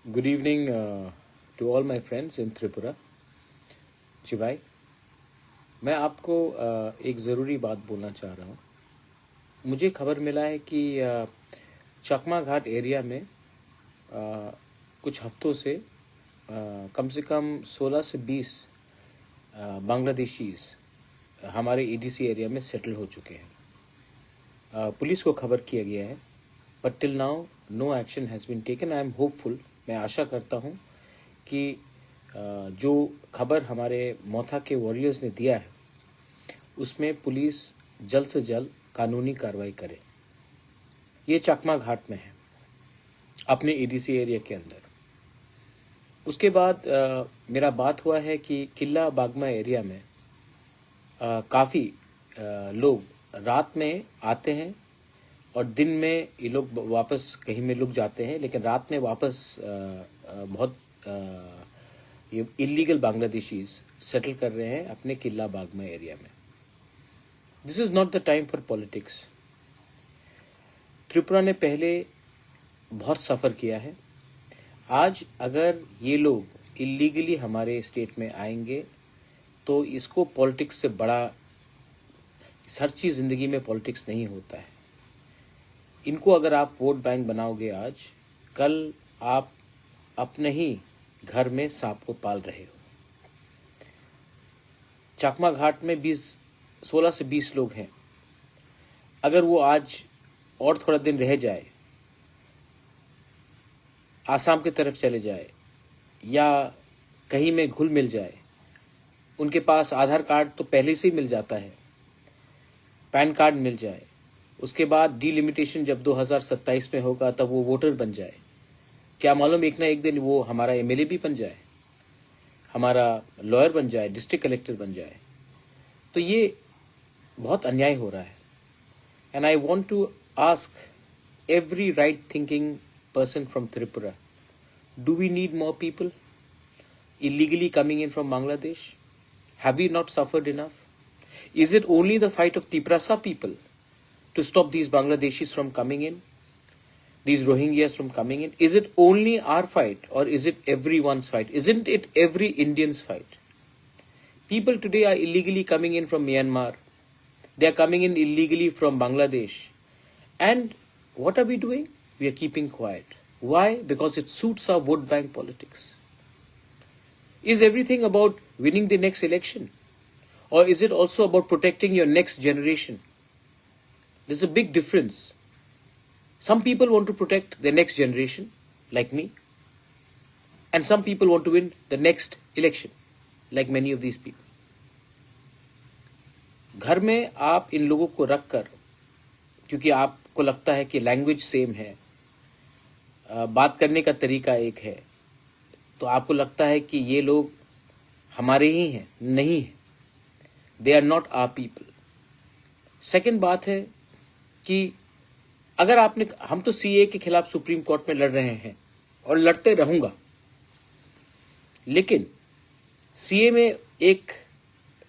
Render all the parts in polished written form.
Good evening to all my friends in Tripura. जी भाई, मैं आपको एक ज़रूरी बात बोलना चाह रहा हूँ। मुझे खबर मिला है कि चकमा घाट एरिया में कुछ हफ्तों से कम से कम 16 से 20 बांग्लादेशीज हमारे ईडीसी एरिया में सेटल हो चुके हैं। पुलिस को खबर किया गया है, but till now no action has been taken. I am hopeful, मैं आशा करता हूँ कि जो खबर हमारे मोथा के वॉरियर्स ने दिया है उसमें पुलिस जल्द से जल्द कानूनी कार्रवाई करे। ये चकमा घाट में है, अपने ईडीसी एरिया के अंदर। उसके बाद मेरा बात हुआ है कि किला बागमा एरिया में काफ़ी लोग रात में आते हैं और दिन में ये लोग वापस कहीं में लुक जाते हैं, लेकिन रात में वापस बहुत ये इलीगल बांग्लादेशीज सेटल कर रहे हैं अपने किला बागमा एरिया में। This is not the time for politics. Tripura ने पहले बहुत सफ़र किया है। आज अगर ये लोग इलीगली हमारे स्टेट में आएंगे तो इसको पॉलिटिक्स से बड़ा, हर चीज़ ज़िंदगी में पॉलिटिक्स नहीं होता है। इनको अगर आप वोट बैंक बनाओगे आज, कल आप अपने ही घर में सांप को पाल रहे हो। चकमा घाट में 16 से 20 लोग हैं। अगर वो आज और थोड़ा दिन रह जाए, आसाम की तरफ चले जाए या कहीं में घुल मिल जाए, उनके पास आधार कार्ड तो पहले से ही मिल जाता है, पैन कार्ड मिल जाए, उसके बाद डिलिमिटेशन जब 2027 में होगा तब वो वोटर बन जाए, क्या मालूम एक ना एक दिन वो हमारा एमएलए भी बन जाए, हमारा लॉयर बन जाए, डिस्ट्रिक्ट कलेक्टर बन जाए। तो ये बहुत अन्याय हो रहा है। And I want to ask every right thinking person from Tripura, do we need more people illegally coming in from Bangladesh? Have we not suffered enough? Is it only the fight of Tiprasa people to stop these Bangladeshis from coming in, these Rohingyas from coming in? Is it only our fight, or is it everyone's fight? Isn't it every Indian's fight? People today are illegally coming in from Myanmar. They are coming in illegally from Bangladesh. And what are we doing? We are keeping quiet. Why? Because it suits our vote bank politics. Is everything about winning the next election? Or is it also about protecting your next generation? There's a big difference. Some people want to protect their next generation, like me. And some people want to win the next election, like many of these people. घर में आप इन लोगों को रख कर, क्योंकि आपको लगता है कि लैंग्वेज सेम है, बात करने का तरीका एक है, तो आपको लगता है कि ये लोग हमारे ही हैं। नहीं है, they are not our people. Second बात है कि अगर हम तो सीए के खिलाफ सुप्रीम कोर्ट में लड़ रहे हैं और लड़ते रहूंगा, लेकिन सीए में एक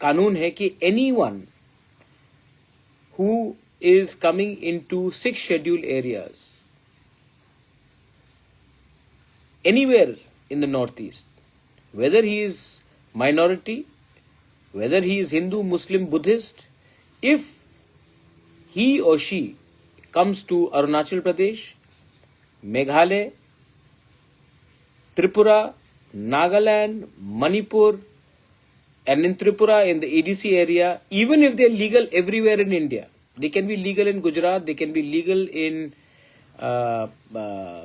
कानून है कि anyone who is coming into 6 scheduled areas anywhere in the northeast, whether he is minority, whether he is Hindu, Muslim, Buddhist, if he or she comes to Arunachal Pradesh, Meghalaya, Tripura, Nagaland, Manipur, and in Tripura, in the EDC area, even if they are legal everywhere in India, they can be legal in Gujarat, they can be legal in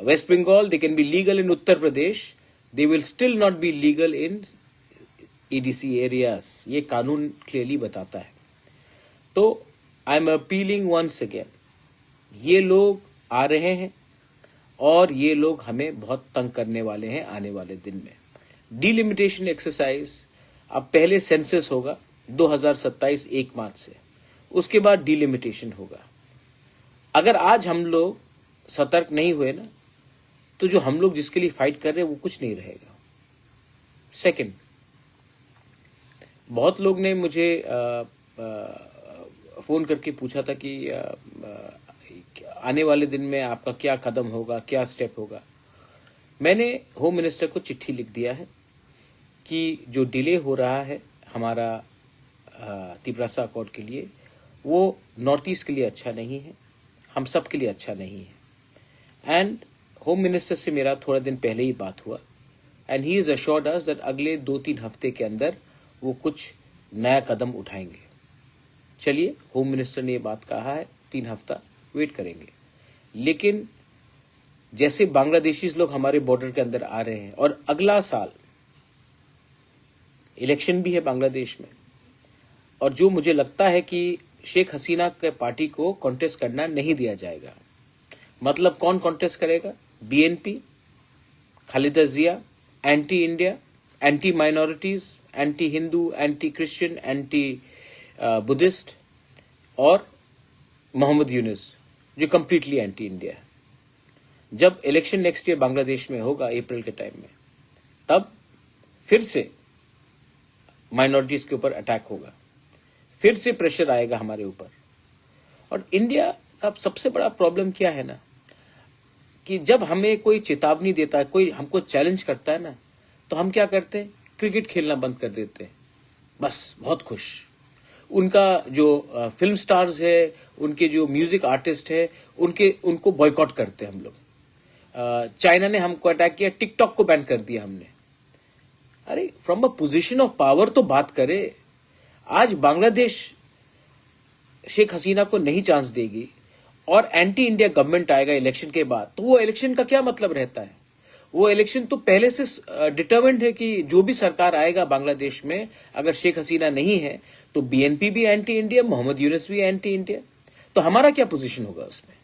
West Bengal, they can be legal in Uttar Pradesh, they will still not be legal in EDC areas. ये कानून clearly बताता है। तो I am appealing once again, ये लोग आ रहे हैं और ये लोग हमें बहुत तंग करने वाले हैं आने वाले दिन में। डिलिमिटेशन एक्सरसाइज, अब पहले सेंसस होगा 2027 1 मार्च से, उसके बाद डिलिमिटेशन होगा। अगर आज हम लोग सतर्क नहीं हुए ना, तो जो हम लोग जिसके लिए फाइट कर रहे हैं वो कुछ नहीं रहेगा। सेकंड, बहुत लोग ने मुझे फोन करके पूछा था कि आने वाले दिन में आपका क्या कदम होगा, क्या स्टेप होगा। मैंने होम मिनिस्टर को चिट्ठी लिख दिया है कि जो डिले हो रहा है हमारा तिपरासा अकॉर्ड के लिए, वो नॉर्थ ईस्ट के लिए अच्छा नहीं है, हम सब के लिए अच्छा नहीं है। एंड होम मिनिस्टर से मेरा थोड़ा दिन पहले ही बात हुआ and he is assured us that अगले 2-3 हफ्ते के अंदर वो कुछ नया कदम उठाएंगे। चलिए, होम मिनिस्टर ने ये बात कहा है, 3 हफ्ता वेट करेंगे। लेकिन जैसे बांग्लादेशी लोग हमारे बॉर्डर के अंदर आ रहे हैं और अगला साल इलेक्शन भी है बांग्लादेश में, और जो मुझे लगता है कि शेख हसीना के पार्टी को कॉन्टेस्ट करना नहीं दिया जाएगा। मतलब कौन कॉन्टेस्ट करेगा? BNP, Khaleda Zia, anti India, anti minorities, anti Hindu, anti Christian, anti Buddhist, और मोहम्मद यूनुस जो कंप्लीटली एंटी इंडिया है। जब इलेक्शन नेक्स्ट ईयर बांग्लादेश में होगा अप्रैल के टाइम में, तब फिर से माइनॉरिटीज के ऊपर अटैक होगा, फिर से प्रेशर आएगा हमारे ऊपर। और इंडिया का सबसे बड़ा प्रॉब्लम क्या है ना, कि जब हमें कोई चेतावनी देता है, कोई हमको चैलेंज करता है ना, तो हम क्या करते हैं? क्रिकेट खेलना बंद कर देते हैं, बस बहुत खुश। उनका जो फिल्म स्टार्स है, उनके जो म्यूजिक आर्टिस्ट है, उनको बॉयकॉट करते हैं हम लोग। चाइना ने हमको अटैक किया, टिकटॉक को बैन कर दिया हमने। अरे from a position of power तो बात करे। आज बांग्लादेश शेख हसीना को नहीं चांस देगी और एंटी इंडिया गवर्नमेंट आएगा इलेक्शन के बाद, तो वो इलेक्शन का क्या मतलब रहता है? वो इलेक्शन तो पहले से डिटरमिन्ड है कि जो भी सरकार आएगा बांग्लादेश में, अगर शेख हसीना नहीं है तो बीएनपी भी एंटी इंडिया, मोहम्मद यूनुस भी एंटी इंडिया। तो हमारा क्या पोजीशन होगा उसमें?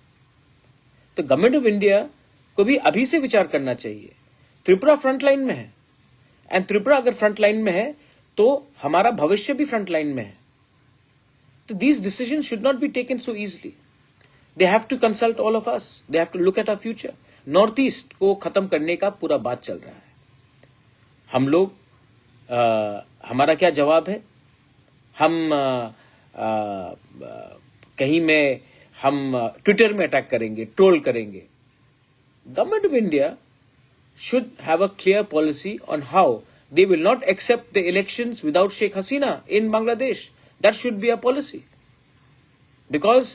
तो गवर्नमेंट ऑफ इंडिया को भी अभी से विचार करना चाहिए। त्रिपुरा फ्रंटलाइन में है, एंड त्रिपुरा अगर फ्रंटलाइन में है तो हमारा भविष्य भी फ्रंटलाइन में है। तो these decision should not be taken so easily. They have to consult all of us, they have to look at our future. North east को खत्म करने का पूरा बात चल रहा है। हम लोग हमारा क्या जवाब है? हम कहीं में हम ट्विटर में अटैक करेंगे, ट्रोल करेंगे। Government of India should have a clear policy on how they will not accept the elections without Sheikh Hasina in Bangladesh. That should be a policy. Because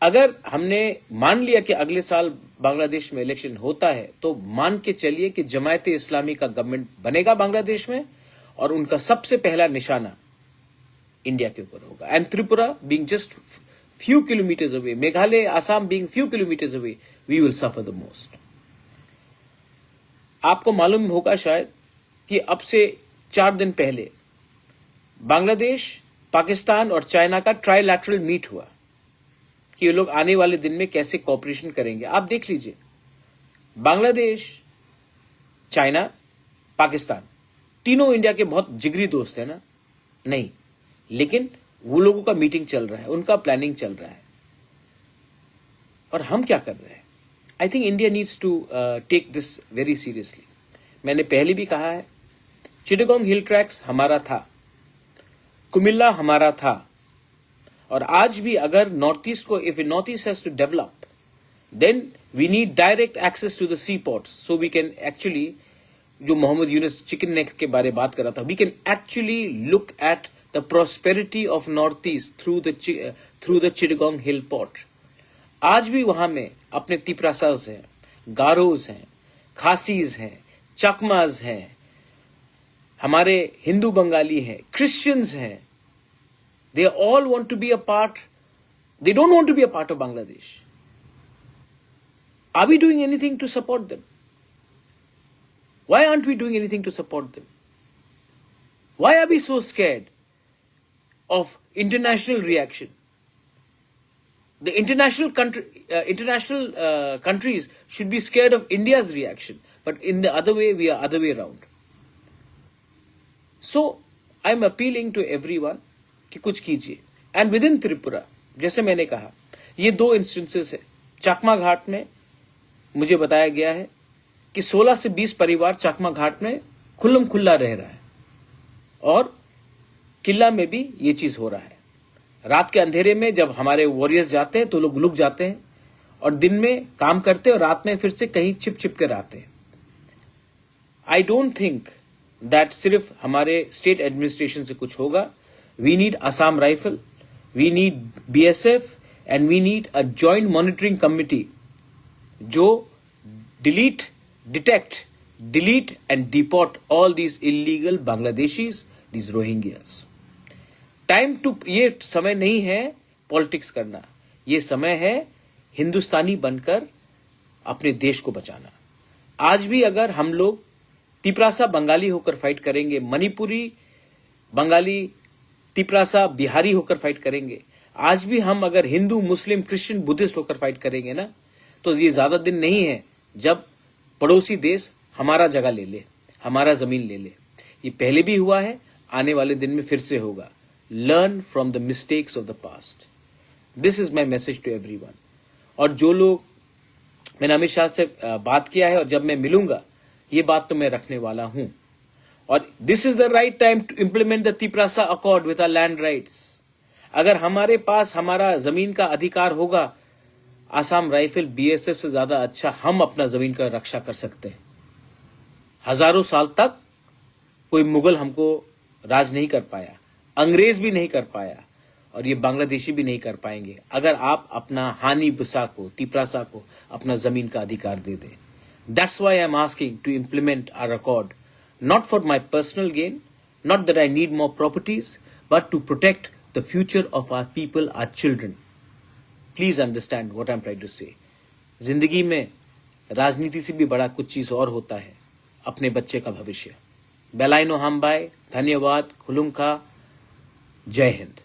अगर हमने मान लिया कि अगले साल बांग्लादेश में इलेक्शन होता है, तो मान के चलिए कि जमायते इस्लामी का गवर्नमेंट बनेगा बांग्लादेश में, और उनका सबसे पहला निशाना इंडिया के ऊपर होगा। And Tripura being just few kilometers away, Meghalaya, Assam being few kilometers away, we will suffer the most. आपको मालूम होगा शायद कि अब से 4 दिन पहले बांग्लादेश, पाकिस्तान और चाइना का ट्राइलैटरल मीट हुआ कि ये लोग आने वाले दिन में कैसे कोऑपरेशन करेंगे। आप देख लीजिए, बांग्लादेश, चाइना, पाकिस्तान तीनों इंडिया के बहुत जिगरी दोस्त हैं ना? नहीं, लेकिन वो लोगों का मीटिंग चल रहा है, उनका प्लानिंग चल रहा है, और हम क्या कर रहे हैं? I think India needs to take this very seriously. मैंने पहले भी कहा है, चिटागोंग हिल ट्रैक्स हमारा था, कुमिल्ला हमारा था, और आज भी अगर नॉर्थ ईस्ट को, if north east has to develop, then we need direct access to the seaports, so we can actually, जो मोहम्मद यूनुस चिकन नेक के बारे बात कर रहा था, we can actually look at the prosperity of north east through the Chittagong hill port. आज भी वहां में अपने तिपरासाज हैं, गारोज हैं, खासीज हैं, चकमाज हैं, हमारे हिंदू बंगाली हैं, क्रिश्चियंस हैं। They all want to be a part, they don't want to be a part of Bangladesh. Are we doing anything to support them? Why aren't we doing anything to support them? Why are we so scared of international reaction? The international countries should be scared of India's reaction, but in the other way, we are other way around. So, I'm appealing to everyone कि कुछ कीजिए। And within Tripura, जैसे मैंने कहा, ये 2 instances है। चकमा घाट में मुझे बताया गया है कि 16 से 20 परिवार चकमा घाट में खुल्लम खुल्ला रह रहा है, और किला में भी ये चीज हो रहा है। रात के अंधेरे में जब हमारे वॉरियर्स जाते हैं तो लोग लुक जाते हैं, और दिन में काम करते हैं और रात में फिर से कहीं छिप छिप कर आते हैं। आई डोंट थिंक दैट सिर्फ हमारे स्टेट एडमिनिस्ट्रेशन से कुछ होगा. We need Assam rifle, we need BSF, and we need a joint monitoring committee जो detect, delete and deport all these illegal Bangladeshis, these Rohingyas. Time to, ये समय नहीं है पॉलिटिक्स करना, ये समय है हिंदुस्तानी बनकर अपने देश को बचाना. आज भी अगर हम लोग तिपरासा बंगाली होकर फाइट करेंगे, मणिपुरी बंगाली तिपरासा बिहारी होकर फाइट करेंगे, आज भी हम अगर हिंदू मुस्लिम क्रिश्चियन बुद्धिस्ट होकर फाइट करेंगे ना, तो ये ज्यादा दिन नहीं है जब पड़ोसी देश हमारा जगह ले ले, हमारा जमीन ले ले. ये पहले भी हुआ है, आने वाले दिन में फिर से होगा. Learn from the mistakes of the past. This is my message to everyone. और जो लोग, मैंने अमित शाह से बात किया है और जब मैं मिलूंगा ये बात तो मैं रखने वाला हूं. और this is the right time to implement the Tiprasa accord with our land rights. अगर हमारे पास हमारा जमीन का अधिकार होगा, आसाम राइफल BSF से ज्यादा अच्छा हम अपना जमीन का रक्षा कर सकते हैं. हजारों साल तक कोई मुगल हमको राज नहीं कर पाया, अंग्रेज भी नहीं कर पाया, और ये बांग्लादेशी भी नहीं कर पाएंगे अगर आप अपना हानी बिसा को, तिपरासा को अपना जमीन का अधिकार दे दें. That's why I am asking to implement our accord, not for my personal gain, not that I need more properties, but to protect the future of our people, our children. Please understand what I am trying to say. जिंदगी में राजनीति से भी बड़ा कुछ चीज और होता है, अपने बच्चे का भविष्य. बेलाइनो हमबाई, धन्यवाद, खुलुंखा, जय हिंद.